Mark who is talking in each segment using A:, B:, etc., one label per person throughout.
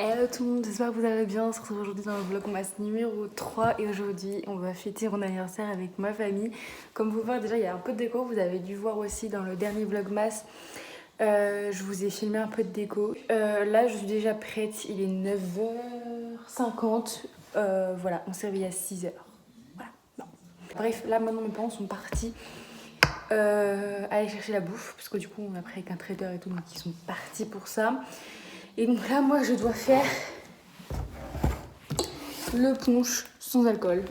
A: Hello tout le monde, j'espère que vous allez bien. On se retrouve aujourd'hui dans le vlogmas numéro 3 et aujourd'hui on va fêter mon anniversaire avec ma famille. Comme vous voyez déjà il y a un peu de déco, vous avez dû voir aussi dans le dernier vlogmas. Je vous ai filmé un peu de déco. Là je suis déjà prête, il est 9h50. Voilà, on s'est réveillé à 6h. Voilà. Bon. Bref, là maintenant mes parents sont partis aller chercher la bouffe parce que du coup on a pris avec un traiteur et tout, donc ils sont partis pour ça. Et donc là moi je dois faire le punch sans alcool.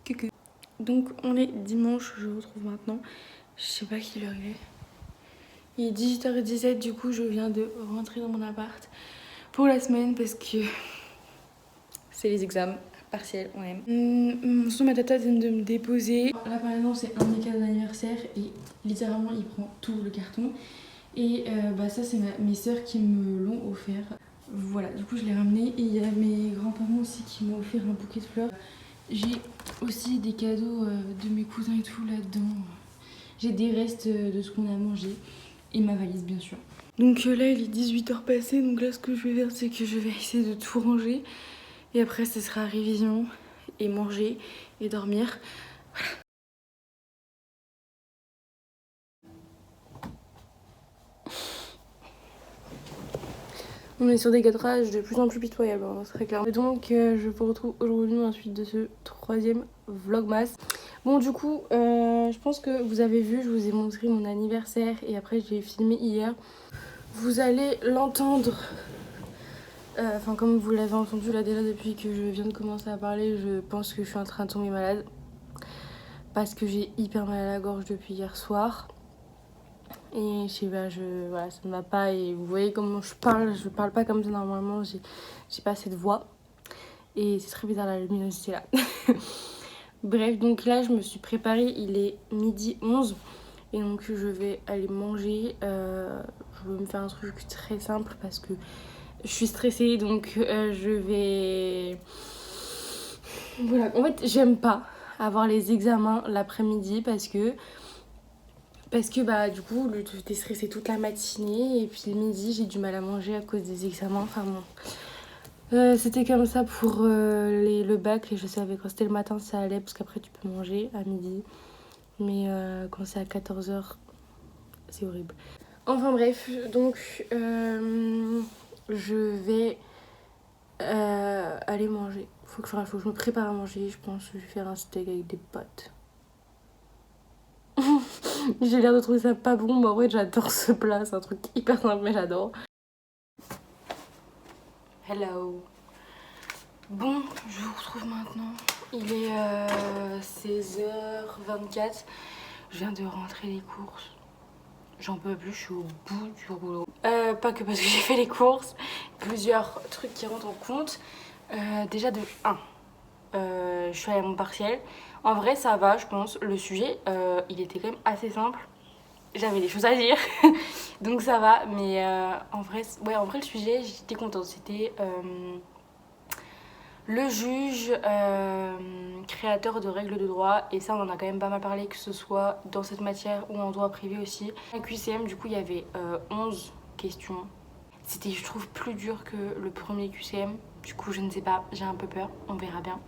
A: Coucou. Donc on est dimanche, je vous retrouve maintenant. Je sais pas quelle heure il est. Il est 18h17, du coup je viens de rentrer dans mon appart pour la semaine parce que c'est les examens partiels, on aime. Ma tata vient de me déposer. Là par exemple c'est un de mes cadeaux d'anniversaire et littéralement il prend tout le carton. Et ça c'est mes soeurs qui me l'ont offert. Voilà, du coup je l'ai ramené et il y a mes grands-parents aussi qui m'ont offert un bouquet de fleurs. J'ai aussi des cadeaux de mes cousins et tout là-dedans. J'ai des restes de ce qu'on a mangé et ma valise bien sûr. Donc là il est 18h passé, donc là ce que je vais faire c'est que je vais essayer de tout ranger. Et après ce sera révision et manger et dormir. Voilà. On est sur des cadrages de plus en plus pitoyables, hein, c'est très clair. Et donc je vous retrouve aujourd'hui ensuite de ce troisième vlogmas. Bon du coup, je pense que vous avez vu, je vous ai montré mon anniversaire et après j'ai filmé hier. Vous allez l'entendre, enfin comme vous l'avez entendu là déjà depuis que je viens de commencer à parler, je pense que je suis en train de tomber malade. Parce que j'ai hyper mal à la gorge depuis hier soir. Et je sais pas, voilà, ça ne va pas. Et vous voyez comment je parle pas comme ça normalement, j'ai pas cette voix. Et c'est très bizarre la luminosité là. Bref, donc là je me suis préparée, il est midi 11. Et donc je vais aller manger. Je vais me faire un truc très simple parce que je suis stressée. Donc je vais... Voilà, en fait j'aime pas avoir les examens l'après-midi parce que du coup t'es stressée toute la matinée et puis le midi j'ai du mal à manger à cause des examens. Enfin bon, c'était comme ça pour le bac et je savais quand c'était le matin ça allait parce qu'après tu peux manger à midi, mais quand c'est à 14h c'est horrible. Enfin bref, donc je vais aller manger. Faut que je me prépare à manger, je pense que je vais faire un steak avec des pâtes. J'ai l'air de trouver ça pas bon, mais en vrai j'adore ce plat, c'est un truc hyper simple mais j'adore. Hello. Bon, je vous retrouve maintenant. Il est 16h24. Je viens de rentrer les courses. J'en peux plus, je suis au bout du rouleau. Pas que parce que j'ai fait les courses. Plusieurs trucs qui rentrent en compte. Déjà de 1. Je suis allée à mon partiel. En vrai, ça va, je pense. Le sujet, il était quand même assez simple. J'avais des choses à dire, donc ça va. Mais en vrai, le sujet, j'étais contente. C'était le juge créateur de règles de droit. Et ça, on en a quand même pas mal parlé, que ce soit dans cette matière ou en droit privé aussi. À QCM, du coup, il y avait 11 questions. C'était, je trouve, plus dur que le premier QCM. Du coup, je ne sais pas, j'ai un peu peur. On verra bien.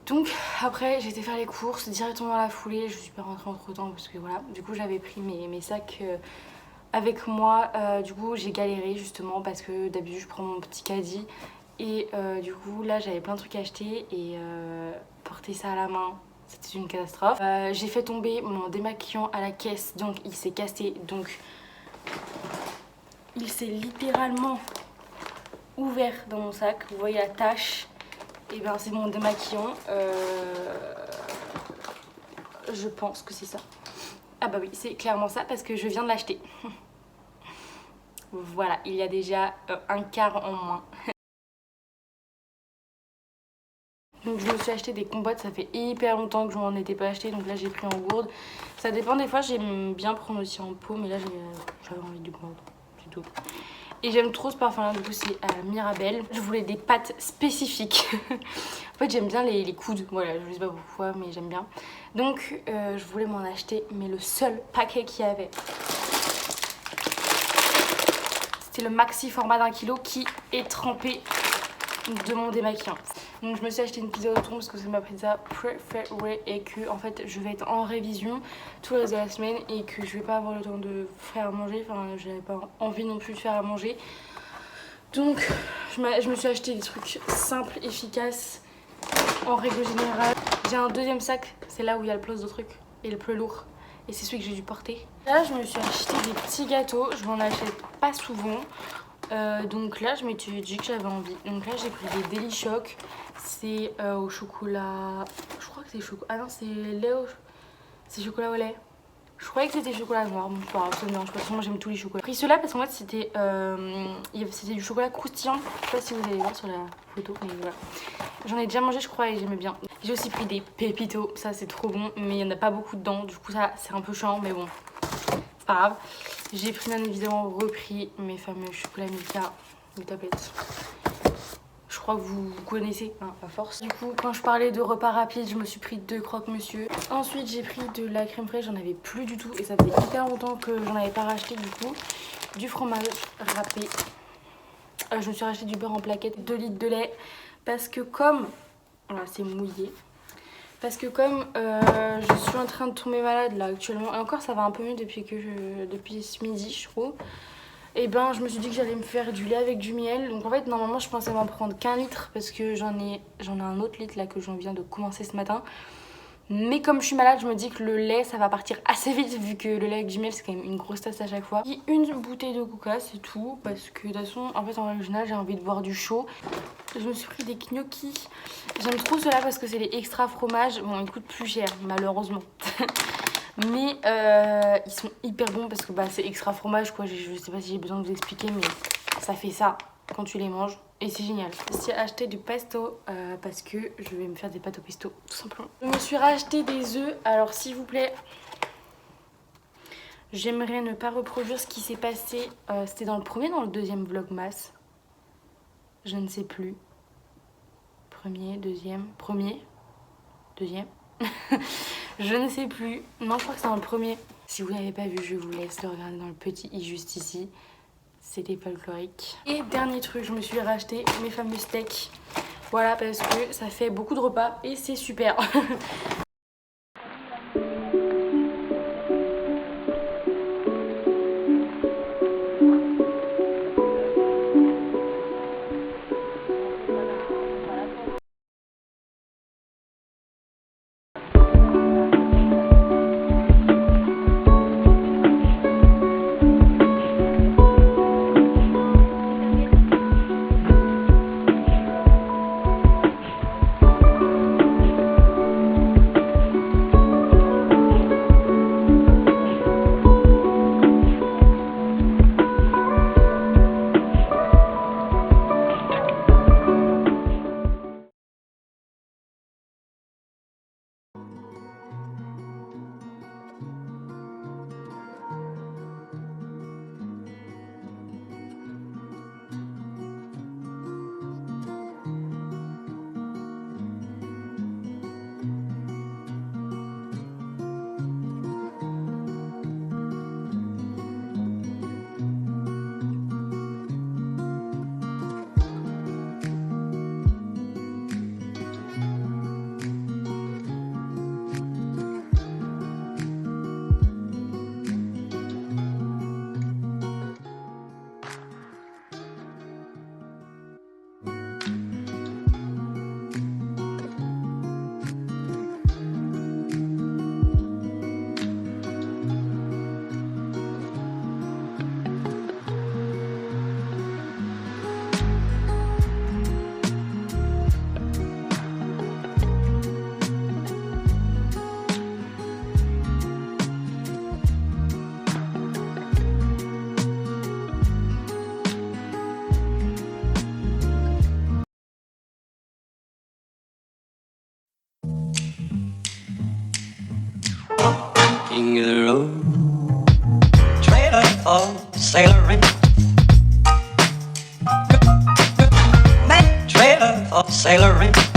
A: Donc après j'ai été faire les courses directement dans la foulée, je suis pas rentrée entre temps parce que voilà, du coup j'avais pris mes sacs avec moi, du coup j'ai galéré justement parce que d'habitude je prends mon petit caddie et du coup là j'avais plein de trucs à acheter et porter ça à la main c'était une catastrophe. J'ai fait tomber mon démaquillant à la caisse donc il s'est cassé, donc il s'est littéralement ouvert dans mon sac, vous voyez la tache. Et bien c'est mon démaquillant, je pense que c'est ça. Ah bah oui, c'est clairement ça parce que je viens de l'acheter. Voilà, il y a déjà un quart en moins. Donc je me suis acheté des compotes, ça fait hyper longtemps que je m'en étais pas acheté, donc là j'ai pris en gourde. Ça dépend, des fois j'aime bien prendre aussi en pot, mais là j'avais envie du gourde, c'est tout. Et j'aime trop ce parfum là, du coup c'est Mirabelle. Je voulais des pâtes spécifiques. En fait j'aime bien les coudes, voilà, je sais pas pourquoi mais j'aime bien. Donc je voulais m'en acheter, mais le seul paquet qu'il y avait, c'était le maxi format d'1 kg qui est trempé de mon démaquillant. Donc je me suis acheté une pizza au thon parce que ça m'a pris ça préféré et que en fait je vais être en révision tout le reste de la semaine et que je vais pas avoir le temps de faire à manger, enfin j'avais pas envie non plus de faire à manger. Donc je me suis acheté des trucs simples, efficaces en règle générale. J'ai un deuxième sac, c'est là où il y a le plus de trucs et le plus lourd et c'est celui que j'ai dû porter. Là je me suis acheté des petits gâteaux, je m'en achète pas souvent. Donc là je m'étais dit que j'avais envie. Donc là j'ai pris des Daily Choc. C'est au chocolat. Je crois que c'est chocolat. Ah non, c'est lait au. C'est chocolat au lait. Je croyais que c'était chocolat noir. Bon, c'est pas grave, ça me dérange pas. Moi j'aime tous les chocolats. J'ai pris ceux-là parce qu'en fait c'était du chocolat croustillant. Je sais pas si vous allez voir sur la photo, mais voilà. J'en ai déjà mangé, je crois, et j'aimais bien. J'ai aussi pris des pépitos. Ça c'est trop bon, mais il y en a pas beaucoup dedans. Du coup, ça c'est un peu chiant, mais bon, c'est pas grave. J'ai pris bien évidemment repris mes fameux chocolats Milka, les tablettes. Je crois que vous connaissez, hein, à force. Du coup, quand je parlais de repas rapides, je me suis pris 2 croque-monsieur. Ensuite, j'ai pris de la crème fraîche, j'en avais plus du tout. Et ça faisait hyper longtemps que j'en avais pas racheté du coup. Du fromage râpé. Je me suis racheté du beurre en plaquette, 2 litres de lait. Parce que comme... Voilà, c'est mouillé. Parce que comme je suis en train de tomber malade là actuellement, et encore ça va un peu mieux depuis ce midi je trouve, et ben je me suis dit que j'allais me faire du lait avec du miel. Donc en fait normalement je pensais m'en prendre qu'1 litre parce que j'en ai un autre litre là que j'en viens de commencer ce matin. Mais comme je suis malade, je me dis que le lait ça va partir assez vite vu que le lait avec du miel c'est quand même une grosse tasse à chaque fois. Et une bouteille de coca, c'est tout, parce que de toute façon en fait en règle générale j'ai envie de boire du chaud. Je me suis pris des gnocchis. J'aime trop ceux-là parce que c'est les extra fromage. Bon, ils coûtent plus cher malheureusement. Mais ils sont hyper bons parce que bah, c'est extra fromage quoi. Je sais pas si j'ai besoin de vous expliquer, mais ça fait ça quand tu les manges. Et c'est génial. J'ai acheté du pesto parce que je vais me faire des pâtes au pesto tout simplement. Je me suis racheté des œufs. Alors s'il vous plaît, j'aimerais ne pas reproduire ce qui s'est passé. C'était dans le premier, dans le deuxième vlogmas. Je ne sais plus. Premier, deuxième. Je ne sais plus. Non, je crois que c'est dans le premier. Si vous l'avez pas vu, je vous laisse le regarder dans le petit i juste ici. C'était folklorique. Et dernier truc, je me suis racheté mes fameux steaks. Voilà, parce que ça fait beaucoup de repas et c'est super.
B: King of the road, trailer for sailoring, trailer for sailoring.